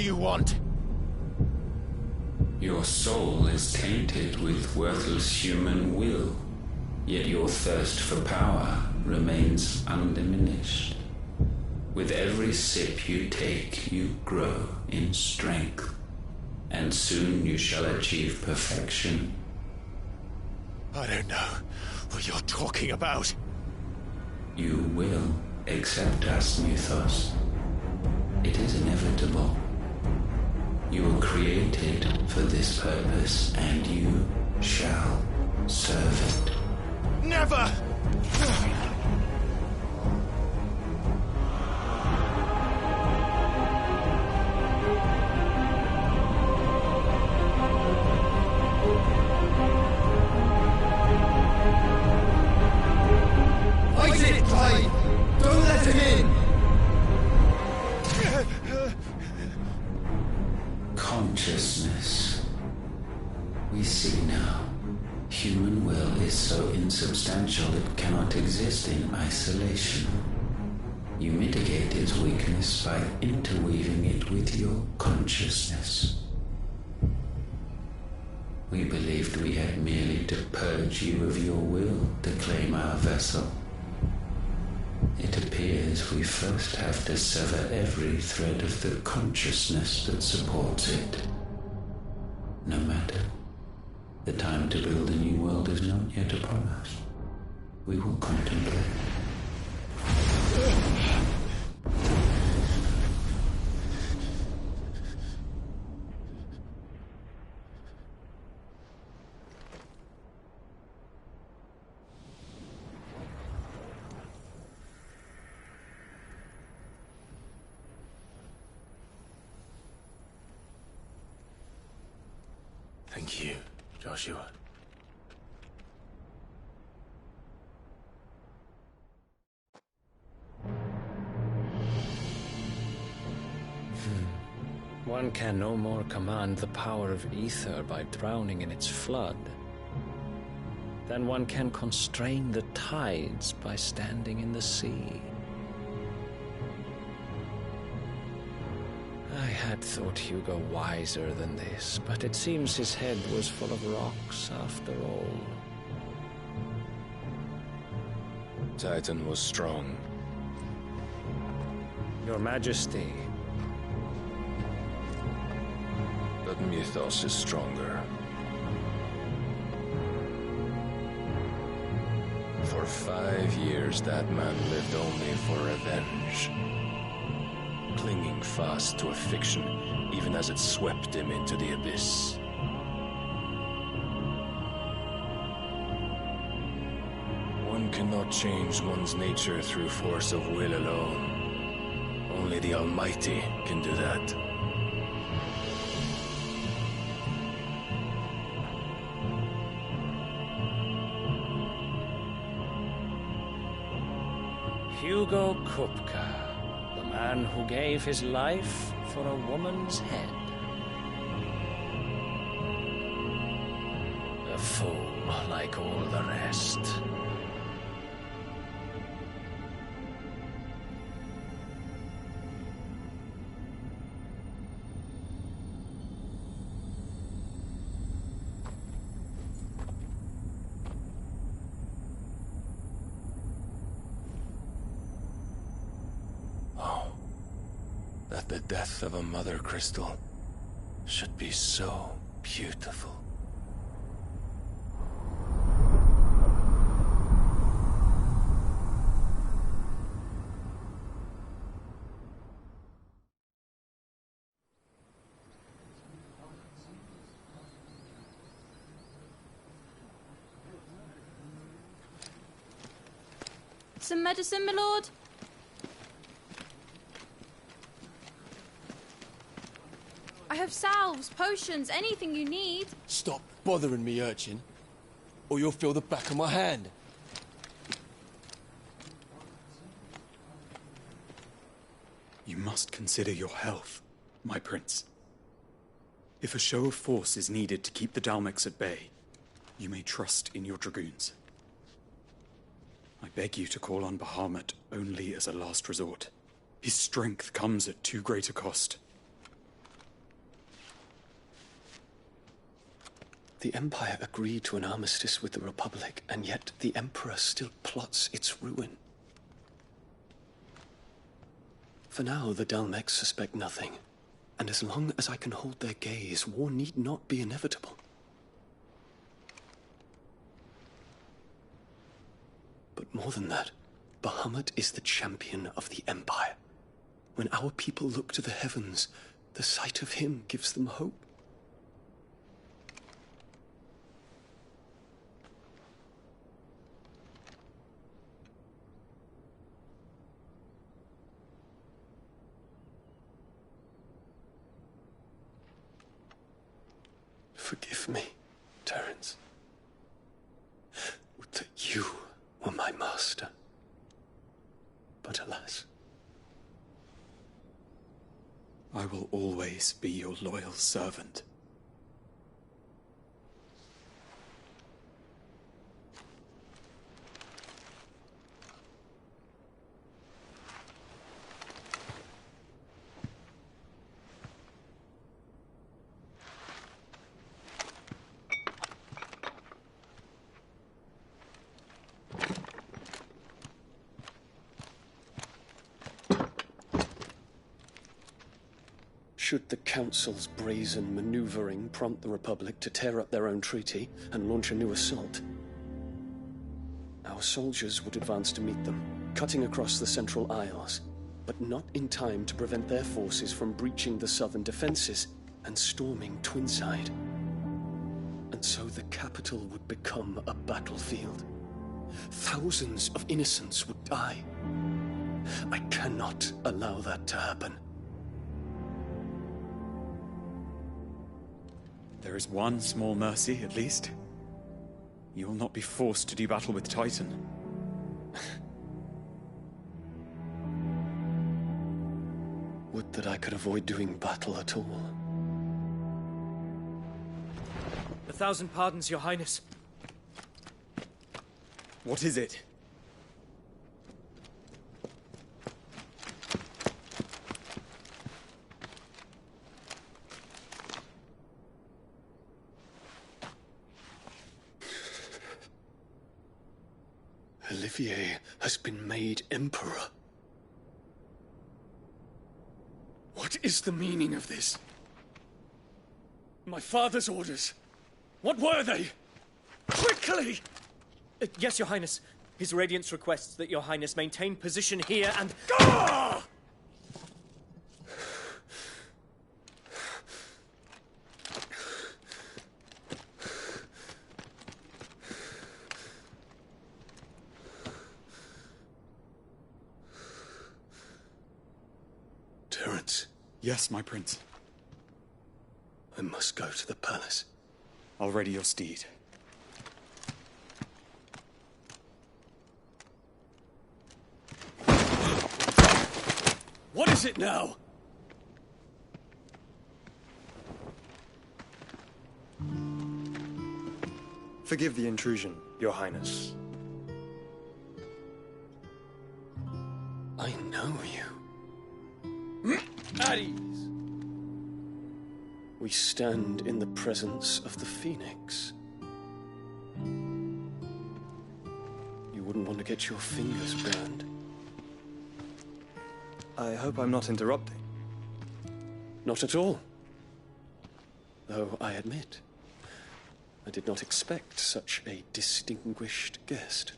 do you want? Your soul is tainted with worthless human will, yet your thirst for power remains undiminished. With every sip you take, you grow in strength, and soon you shall achieve perfection. I don't know what you're talking about. You will accept us, Mythos. It is inevitable. You were created for this purpose, and you shall serve it. Never! Fight it, Clyde! Don't let him in! Consciousness. We see now. Human will is so insubstantial it cannot exist in isolation. You mitigate its weakness by interweaving it with your consciousness. We believed we had merely to purge you of your will to claim our vessel. It appears we first have to sever every thread of the consciousness that supports it. No matter. The time to build a new world is not yet upon us. We will contemplate. Thank you, Joshua. One can no more command the power of ether by drowning in its flood than one can constrain the tides by standing in the sea. I had thought Hugo wiser than this, but it seems his head was full of rocks after all. Titan was strong. Your Majesty. But Mythos is stronger. For 5 years, that man lived only for revenge. Clinging fast to a fiction, even as it swept him into the abyss. One cannot change one's nature through force of will alone. Only the Almighty can do that. Hugo Kupka, the man who gave his life for a woman's head. A fool like all the rest. That the death of a mother crystal should be so beautiful. Some medicine, my lord? I have salves, potions, anything you need. Stop bothering me, urchin, or you'll feel the back of my hand. You must consider your health, my prince. If a show of force is needed to keep the Dalmex at bay, you may trust in your dragoons. I beg you to call on Bahamut only as a last resort. His strength comes at too great a cost. The Empire agreed to an armistice with the Republic, and yet the Emperor still plots its ruin. For now, the Dalmecs suspect nothing, and as long as I can hold their gaze, war need not be inevitable. But more than that, Bahamut is the champion of the Empire. When our people look to the heavens, the sight of him gives them hope. Forgive me, Terence. Would that you were my master. But alas. I will always be your loyal servant. Should the Council's brazen maneuvering prompt the Republic to tear up their own treaty and launch a new assault, our soldiers would advance to meet them, cutting across the Central Isles, but not in time to prevent their forces from breaching the southern defenses and storming Twinside. And so the capital would become a battlefield. Thousands of innocents would die. I cannot allow that to happen. There is one small mercy, at least. You will not be forced to do battle with Titan. Would that I could avoid doing battle at all. 1,000 pardons, Your Highness. What is it? Olivier has been made Emperor. What is the meaning of this? My father's orders. What were they? Quickly! Yes, Your Highness. His Radiance requests that Your Highness maintain position here and... Ah! Terence. Yes, my prince. I must go to the palace. I'll ready your steed. What is it now? Forgive the intrusion, Your Highness. I know you. At ease. We stand in the presence of the Phoenix. You wouldn't want to get your fingers burned. I hope I'm not interrupting. Not at all. Though I admit, I did not expect such a distinguished guest.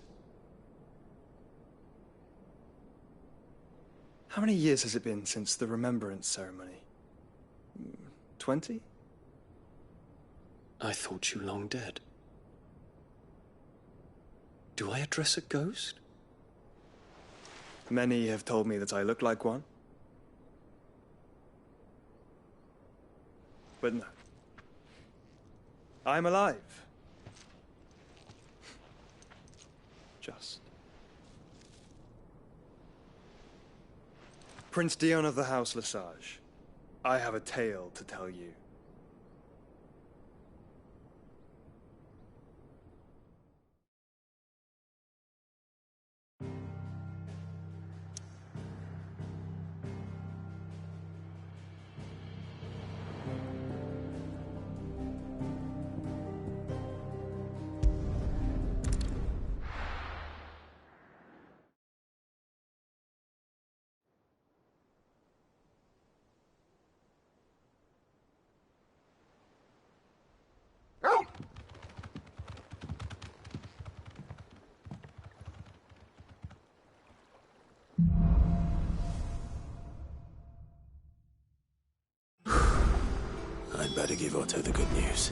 How many years has it been since the Remembrance ceremony? 20? I thought you long dead. Do I address a ghost? Many have told me that I look like one. But no. I'm alive. Just. Prince Dion of the House Lesage, I have a tale to tell you. give Otto the good news.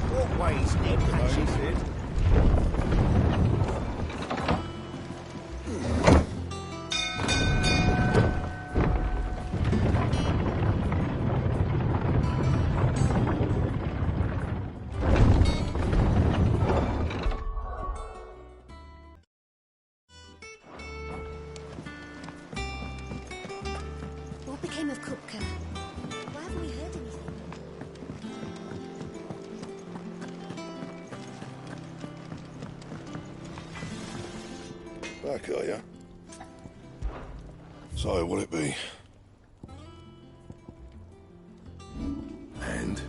What way's Ned Hatchet? What became of Kupka? Why haven't we heard anything? Back, are you? So, will it be? And?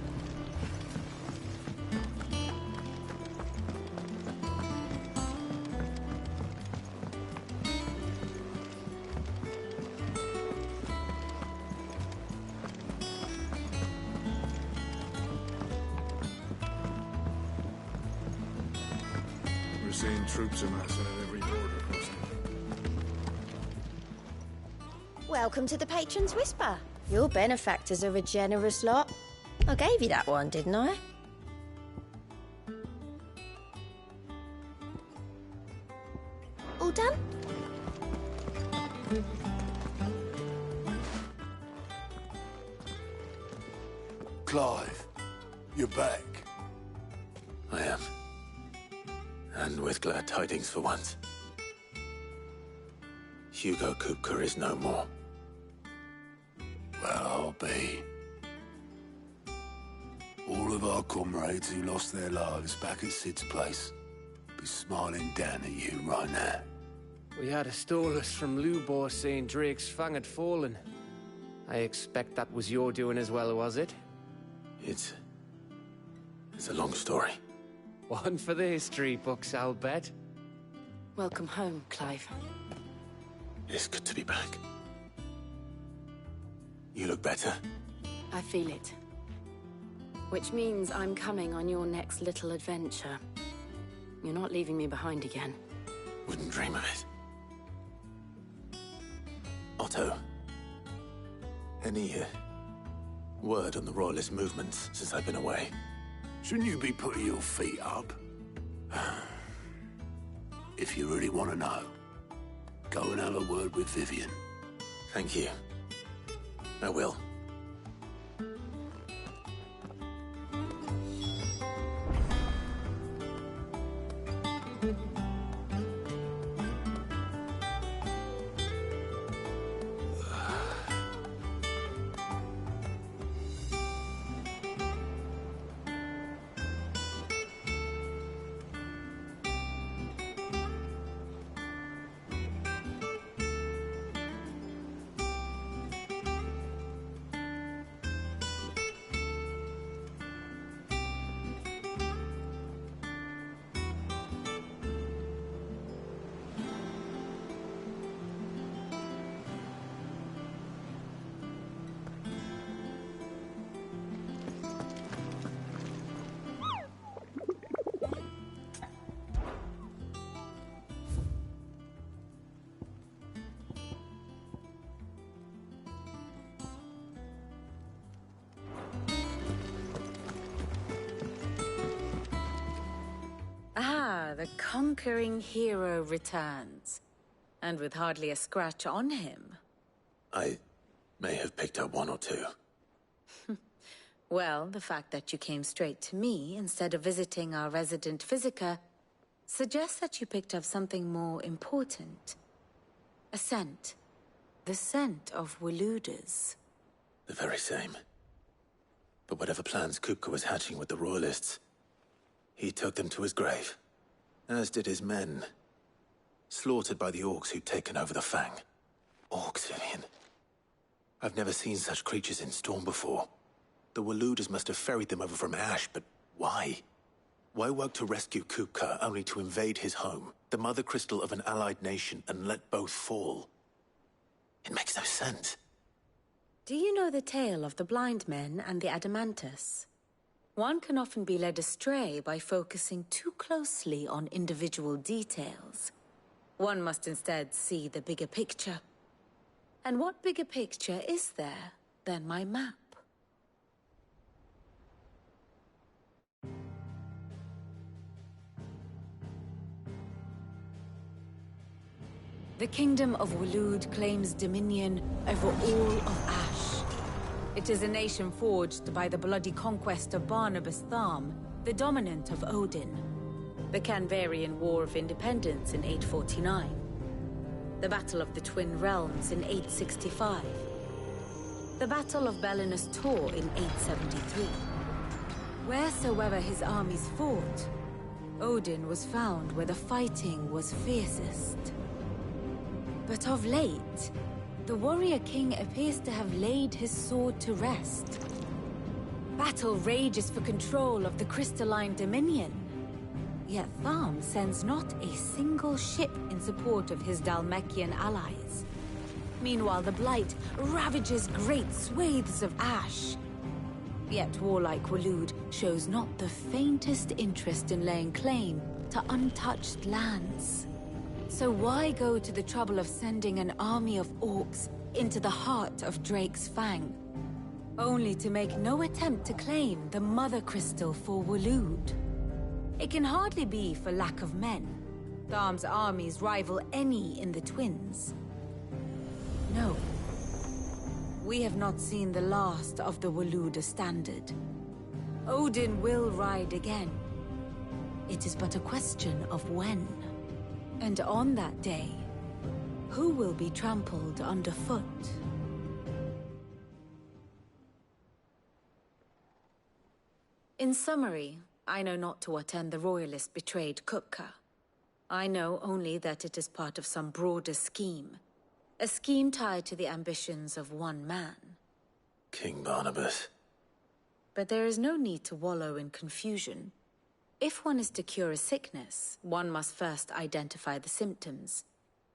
We're seeing troops amassing at every border crossing. Welcome to the Patron's Whisper. Your benefactors are a generous lot. I gave you that one, didn't I? All done? Clive, you're back. I am. And with glad tidings for once. Hugo Kupka is no more. Well, I'll be. All of our comrades who lost their lives back at Sid's place be smiling down at you right now. We had a stolus from Lubor saying Drake's fang had fallen. I expect that was your doing as well, was it? It's a long story. One for the history books, I'll bet. Welcome home, Clive. It's good to be back. You look better. I feel it. Which means I'm coming on your next little adventure. You're not leaving me behind again. Wouldn't dream of it. Otto. Any word on the Royalist movements since I've been away? Shouldn't you be putting your feet up? If you really want to know, go and have a word with Vivian. Thank you. I will. The conquering hero returns. And with hardly a scratch on him. I may have picked up one or two. Well, the fact that you came straight to me instead of visiting our resident physiker suggests that you picked up something more important. A scent. The scent of Waludas. The very same. But whatever plans Kupka was hatching with the Royalists, he took them to his grave. As did his men. Slaughtered by the orcs who'd taken over the Fang. Orcs, Vivian. I've never seen such creatures in Storm before. The Waludas must have ferried them over from Ash, but why? Why work to rescue Kupka only to invade his home, the mother crystal of an allied nation, and let both fall? It makes no sense. Do you know the tale of the blind men and the Adamantus? One can often be led astray by focusing too closely on individual details. One must instead see the bigger picture. And what bigger picture is there than my map? The Kingdom of Waloed claims dominion over all of Ash. It is a nation forged by the bloody conquest of Barnabas Tharm, the dominant of Odin. The Canvarian War of Independence in 849. The Battle of the Twin Realms in 865. The Battle of Belinus Tor in 873. Wheresoever his armies fought, Odin was found where the fighting was fiercest. But of late, the warrior king appears to have laid his sword to rest. Battle rages for control of the crystalline dominion. Yet Tharm sends not a single ship in support of his Dhalmekian allies. Meanwhile, the Blight ravages great swathes of Ash. Yet warlike Waloed shows not the faintest interest in laying claim to untouched lands. So why go to the trouble of sending an army of orcs into the heart of Drake's Fang, only to make no attempt to claim the Mother Crystal for Waloed? It can hardly be for lack of men. Tharm's armies rival any in the Twins. No. We have not seen the last of the Waloed standard. Odin will ride again. It is but a question of when. And on that day, who will be trampled underfoot? In summary, I know not to what end the Royalist betrayed Kupka. I know only that it is part of some broader scheme. A scheme tied to the ambitions of one man. King Barnabas. But there is no need to wallow in confusion. If one is to cure a sickness, one must first identify the symptoms.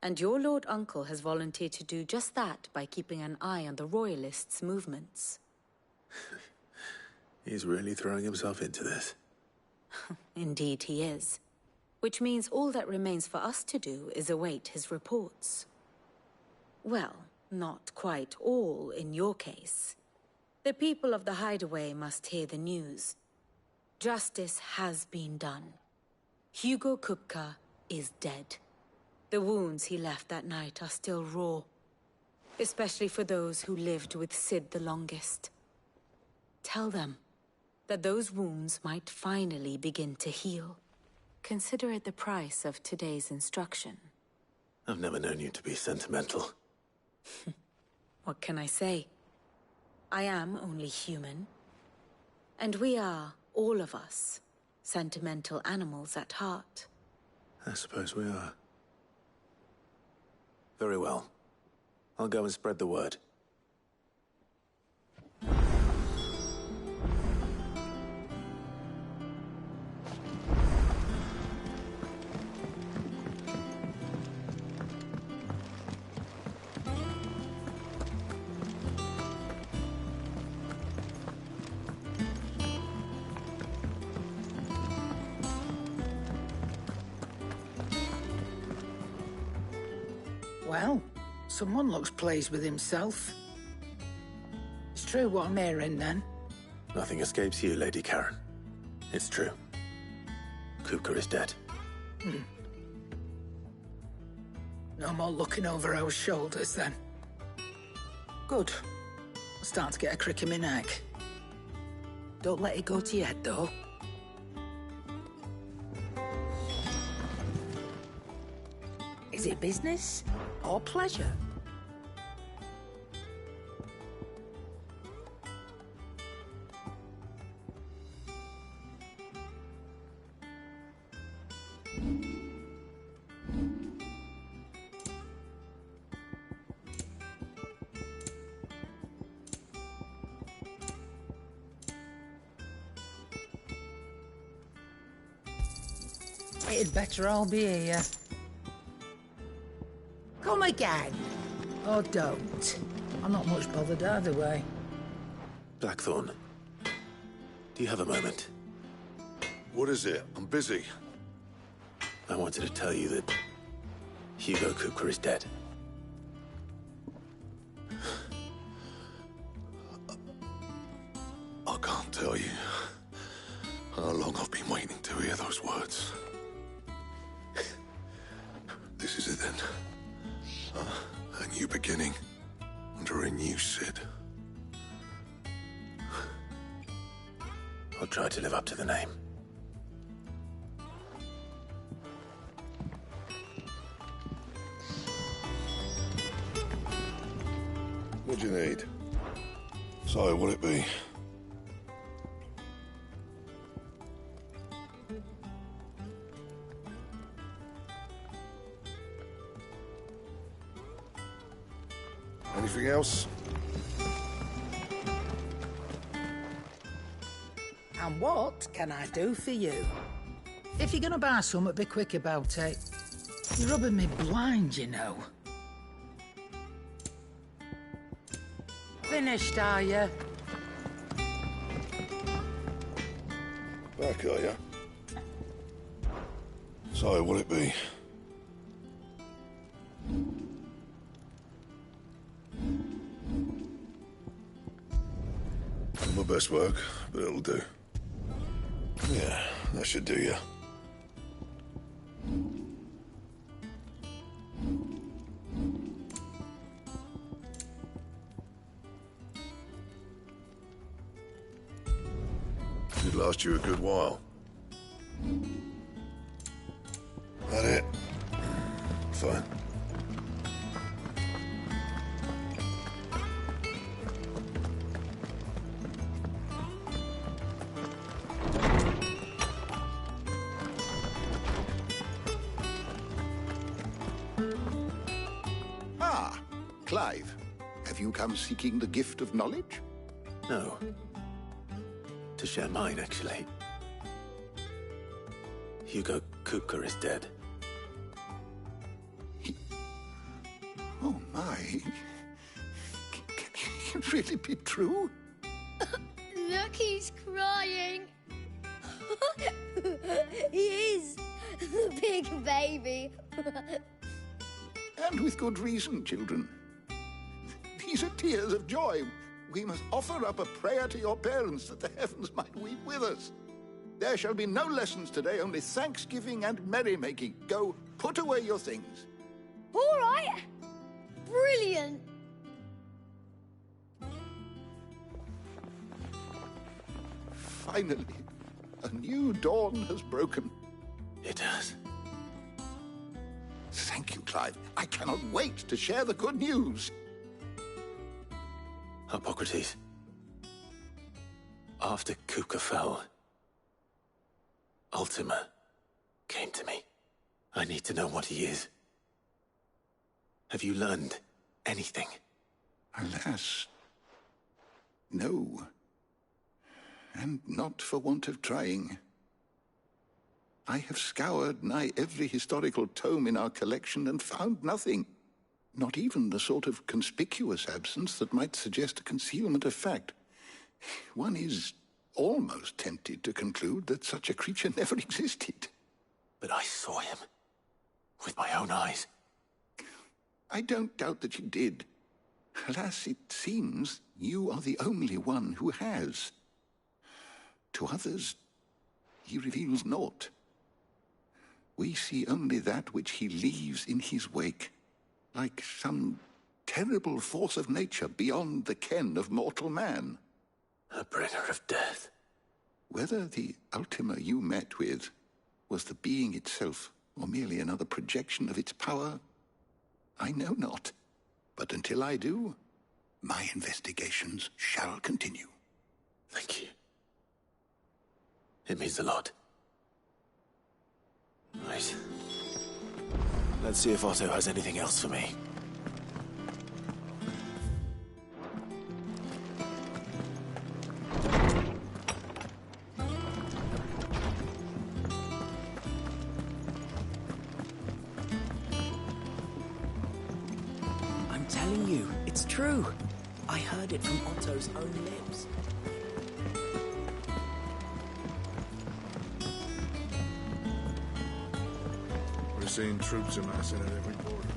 And your Lord Uncle has volunteered to do just that by keeping an eye on the Royalists' movements. He's really throwing himself into this. Indeed he is. Which means all that remains for us to do is await his reports. Well, not quite all in your case. The people of the Hideaway must hear the news. Justice has been done. Hugo Kupka is dead. The wounds he left that night are still raw, especially for those who lived with Sid the longest. Tell them that those wounds might finally begin to heal. Consider it the price of today's instruction. I've never known you to be sentimental. What can I say? I am only human. And we are, all of us, sentimental animals at heart. I suppose we are. Very well. I'll go and spread the word. Well, someone looks pleased with himself. It's true what I'm hearing, then. Nothing escapes you, Lady Karen. It's true. Kupka is dead. No more looking over our shoulders, then. Good. I'm starting to get a crick in my neck. Don't let it go to your head, though. Is it business or pleasure? It'd better all be here. Come again. Or don't. I'm not much bothered either way. Blackthorn, do you have a moment? What is it? I'm busy. I wanted to tell you that Hugo Kupka is dead. How long I've been waiting to hear those words. This is it then. A new beginning. Under a new Cid. I'll try to live up to the name. What do you need? Sorry, will it be? Anything else? And what can I do for you? If you're gonna buy something, be quick about it. You're rubbing me blind, you know. Finished, are you? Back, are ya? Sorry, will it be? Not my best work, but it'll do. Yeah, that should do ya. Should last you a good while. That it? Fine. Ah, Clive. Have you come seeking the gift of knowledge? No. To share mine, actually. Hugo Kupka is dead. Oh, my. Can it really be true? Look, he's crying. He is. The big baby. And with good reason, children. These are tears of joy. We must offer up a prayer to your parents that the heavens might weep with us. There shall be no lessons today, only thanksgiving and merrymaking. Go, put away your things. All right. Brilliant. Finally, a new dawn has broken. It has. Thank you, Clive. I cannot wait to share the good news. Hippocrates. After Kupka fell, Ultima came to me. I need to know what he is. Have you learned anything? Alas, no. And not for want of trying. I have scoured nigh every historical tome in our collection and found nothing. Not even the sort of conspicuous absence that might suggest a concealment of fact. One is almost tempted to conclude that such a creature never existed. But I saw him. With my own eyes. I don't doubt that you did. Alas, it seems you are the only one who has. To others, he reveals naught. We see only that which he leaves in his wake, like some terrible force of nature beyond the ken of mortal man. A bringer of death. Whether the Ultima you met with was the being itself, or merely another projection of its power, I know not. But until I do, my investigations shall continue. Thank you. It means a lot. Right. Let's see if Otto has anything else for me. I'm telling you, it's true. I heard it from Otto's own lips. We're seeing troops amassing at every border.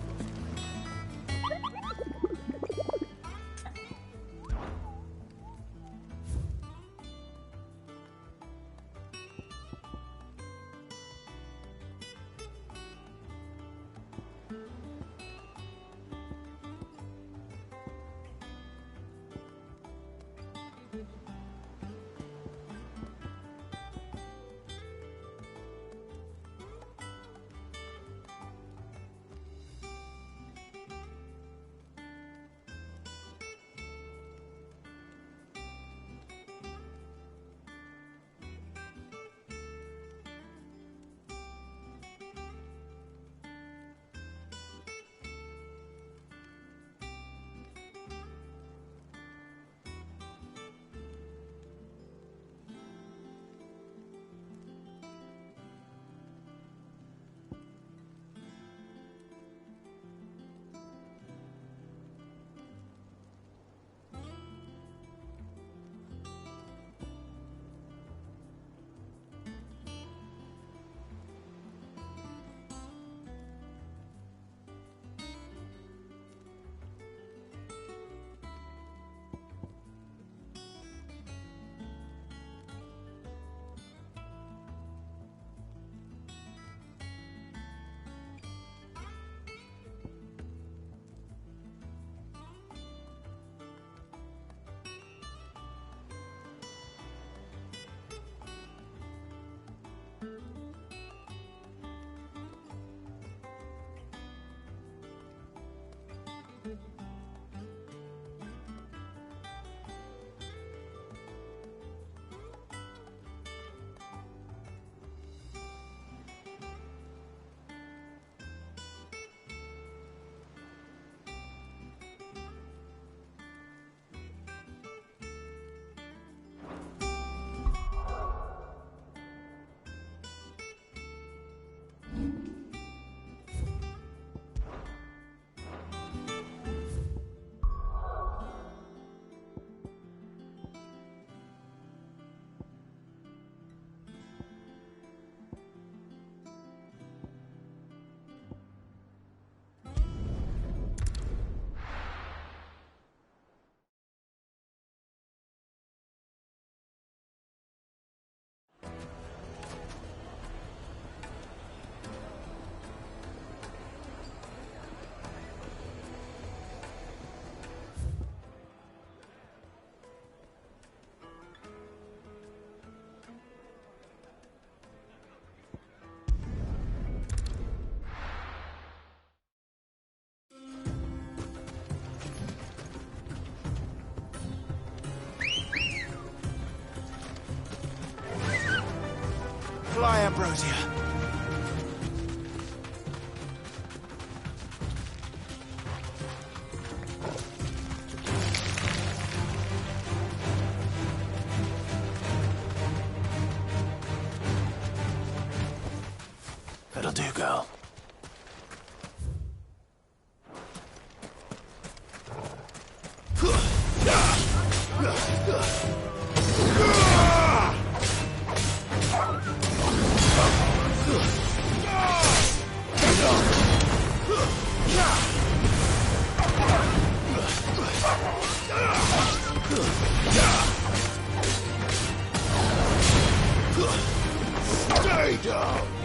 Ambrosia. That'll do, girl. Stay down!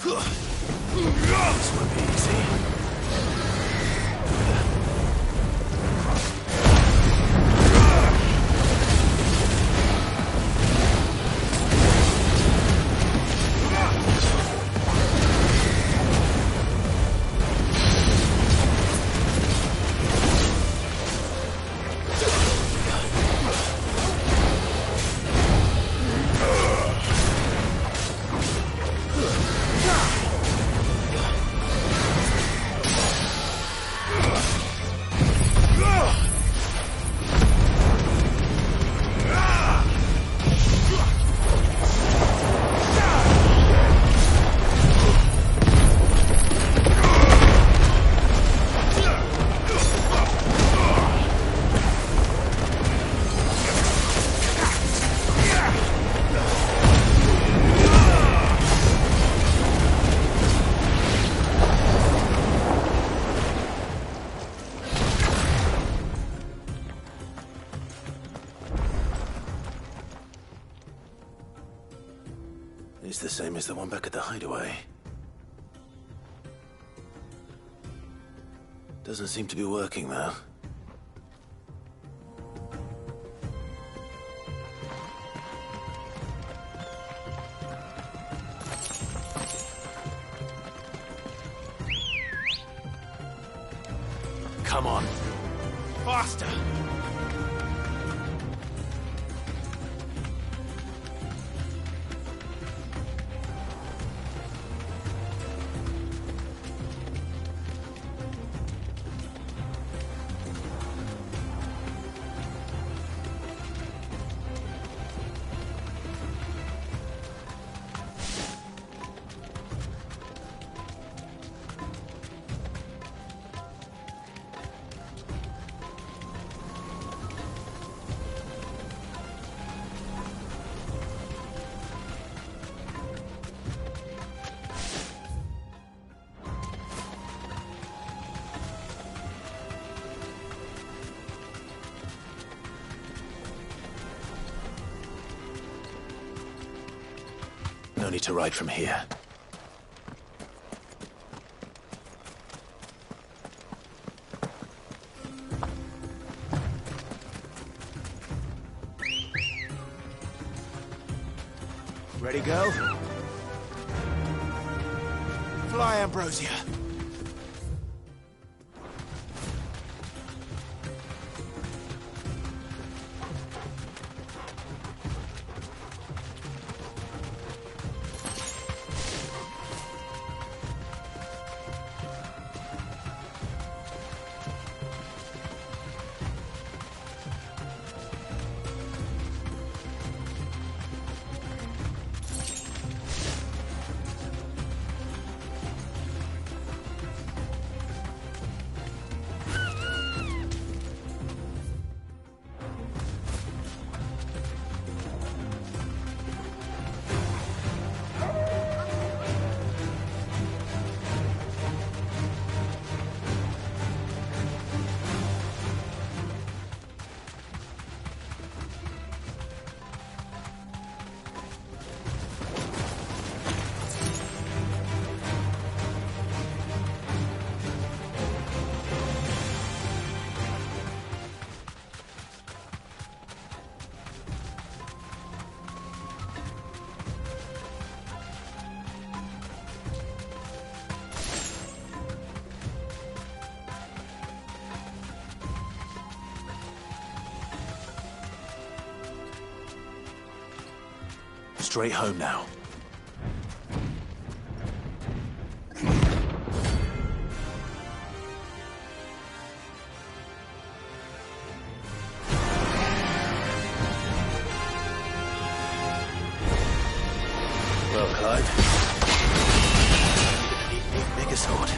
This won't be easy. It's the same as the one back at the hideaway. Doesn't seem to be working, though. Come on. Faster! No need to ride from here. Ready, go? Fly, Ambrosia. Straight home now. Well, Clive. You're gonna need a bigger sword.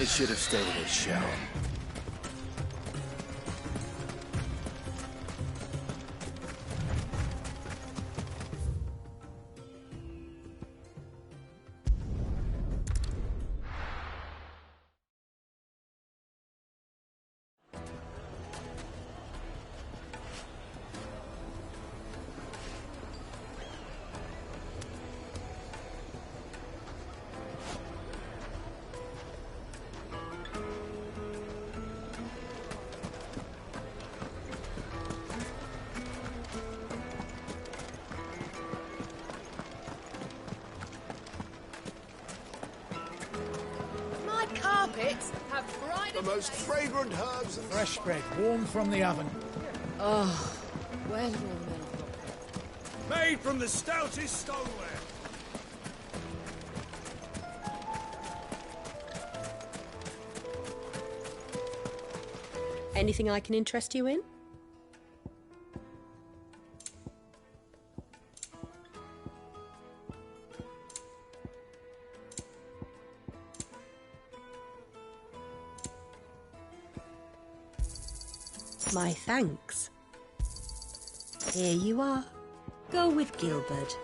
It should have stayed in its shell. Carpets have bright. The most fragrant herbs and fresh bread, warm from the oven. Oh, well, made from the stoutest stoneware. Anything I can interest you in? My thanks. Here you are. Go with Gilbert.